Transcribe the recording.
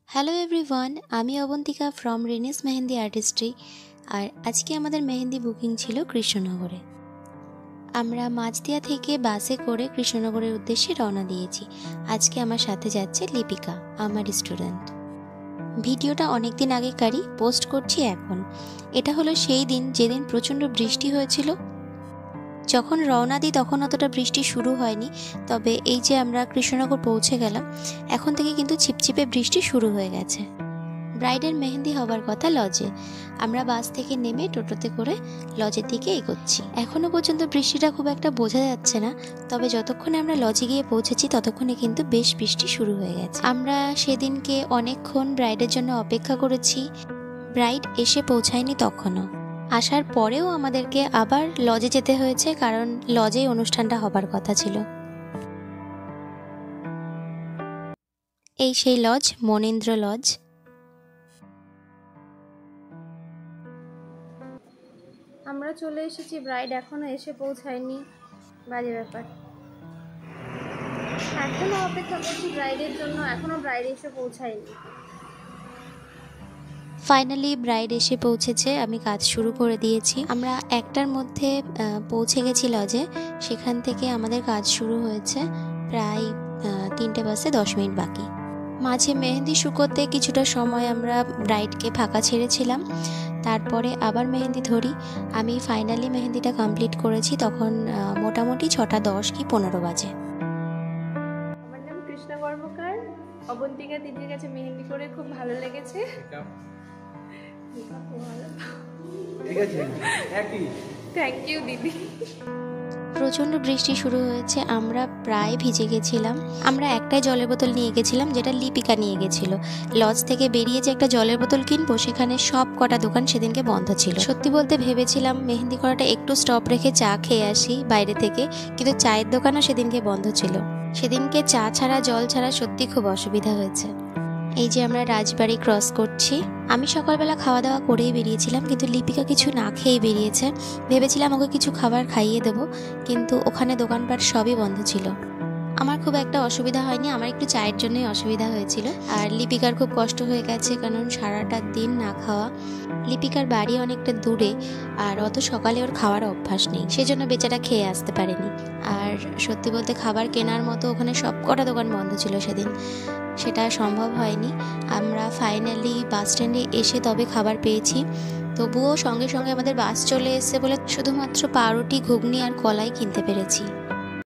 Hello everyone, আমি Abantika from রেনিস mehendi artistry. আর আজকে আমাদের মেহেন্দি বুকিং ছিল কৃষ্ণনগরে। আমরা মাঝদিয়া থেকে বাসে করে কৃষ্ণনগরের উদ্দেশ্যে রওনা দিয়েছি। আজকে আমার সাথে যাচ্ছে লিপিকা, আমার স্টুডেন্ট। ভিডিওটা অনেক দিন আগেকারই, পোস্ট করছি এখন। এটা হলো সেই দিন যেদিন প্রচণ্ড বৃষ্টি হয়েছিল। যখন রওনা দিই তখন অতটা বৃষ্টি শুরু হয়নি, তবে এই যে আমরা কৃষ্ণনগর পৌঁছে গেলাম, এখন থেকে কিন্তু ছিপছিপে বৃষ্টি শুরু হয়ে গেছে। ব্রাইডের মেহেন্দি হবার কথা লজে। আমরা বাস থেকে নেমে টোটোতে করে লজের দিকে এগোচ্ছি। এখনও পর্যন্ত বৃষ্টিটা খুব একটা বোঝা যাচ্ছে না, তবে যতক্ষণে আমরা লজে গিয়ে পৌঁছেছি ততক্ষণে কিন্তু বেশ বৃষ্টি শুরু হয়ে গেছে। আমরা সেদিনকে অনেকক্ষণ ব্রাইডের জন্য অপেক্ষা করেছি। ব্রাইড এসে পৌঁছায়নি তখনও। আসার পরেও আমাদেরকে আবার লজে যেতে হয়েছে, কারণ লজেই অনুষ্ঠানটা হবার কথা ছিল। এই সেই লজ, মনীন্দ্র লজ। আমরা চলে এসেছি, ব্রাইড এখনো এসে পৌঁছায়নি। বাজে ব্যাপার, এখনো অপেক্ষা করছি ব্রাইডের জন্য, এখনো ব্রাইড এসে পৌঁছায়নি। ফাইনালি ব্রাইড এসে পৌঁছেছে, আমি কাজ শুরু করে দিয়েছি। আমরা 1টার মধ্যে পৌঁছে গেছি লজে। সেখান থেকে আমাদের কাজ শুরু হয়েছে প্রায় 3টে বাজতে 10 মিনিট বাকি। মাঝে মেহেন্দি শুকোতে কিছুটা সময় আমরা ব্রাইডকে ফাঁকা ছেড়েছিলাম, তারপরে আবার মেহেন্দি ধরি। আমি ফাইনালি মেহেন্দিটা কমপ্লিট করেছি তখন মোটামুটি 6টা 10 কি 15 বাজে। আমার নাম কৃষ্ণা কর্মকার। অবন্তিকা দিদির কাছে মেহেন্দি করে খুব ভালো লেগেছে। থ্যাংক ইউ দিদি। প্রচণ্ড বৃষ্টি শুরু হয়েছে, আমরা প্রায় ভিজে গেছিলাম। আমরা একটাই জলের বোতল নিয়ে গেছিলাম, যেটা লিপিকা নিয়ে গেছিল। লজ থেকে বেরিয়ে যে একটা জলের বোতল কিনবো, সেখানে সব কটা দোকান সেদিনকে বন্ধ ছিল। সত্যি বলতে ভেবেছিলাম মেহেন্দি করাটা একটু স্টপ রেখে চা খেয়ে আসি বাইরে থেকে, কিন্তু চায়ের দোকানও সেদিনকে বন্ধ ছিল। সেদিনকে চা ছাড়া জল ছাড়া সত্যি খুব অসুবিধা হয়েছে। এই যে আমরা রাজবাড়ি ক্রস করছি। আমি সকালবেলা খাওয়া দাওয়া করেই বেরিয়েছিলাম, কিন্তু লিপিকা কিছু না খেয়েই বেরিয়েছে। ভেবেছিলাম ওকে কিছু খাবার খাইয়ে দেবো, কিন্তু ওখানে দোকানপাট সবই বন্ধ ছিল। আমার খুব একটা অসুবিধা হয়নি, আমার একটু চায়ের জন্যই অসুবিধা হয়েছিল। আর লিপিকার খুব কষ্ট হয়ে গেছে, কারণ সারাটা দিন না খাওয়া। লিপিকার বাড়ি অনেকটা দূরে, আর অত সকালে ওর খাওয়ার অভ্যাস নেই, সেজন্য বেচারা খেয়ে আসতে পারেনি। আর সত্যি বলতে খাবার কেনার মতো ওখানে সব কটা দোকান বন্ধ ছিল সেদিন, সেটা সম্ভব হয়নি। আমরা ফাইনালি বাস স্ট্যান্ডে এসে তবে খাবার পেয়েছি। তবুও সঙ্গে সঙ্গে আমাদের বাস চলে এসেছে বলে শুধুমাত্র পাউরুটি, ঘুগনি আর কলাই কিনতে পেরেছি।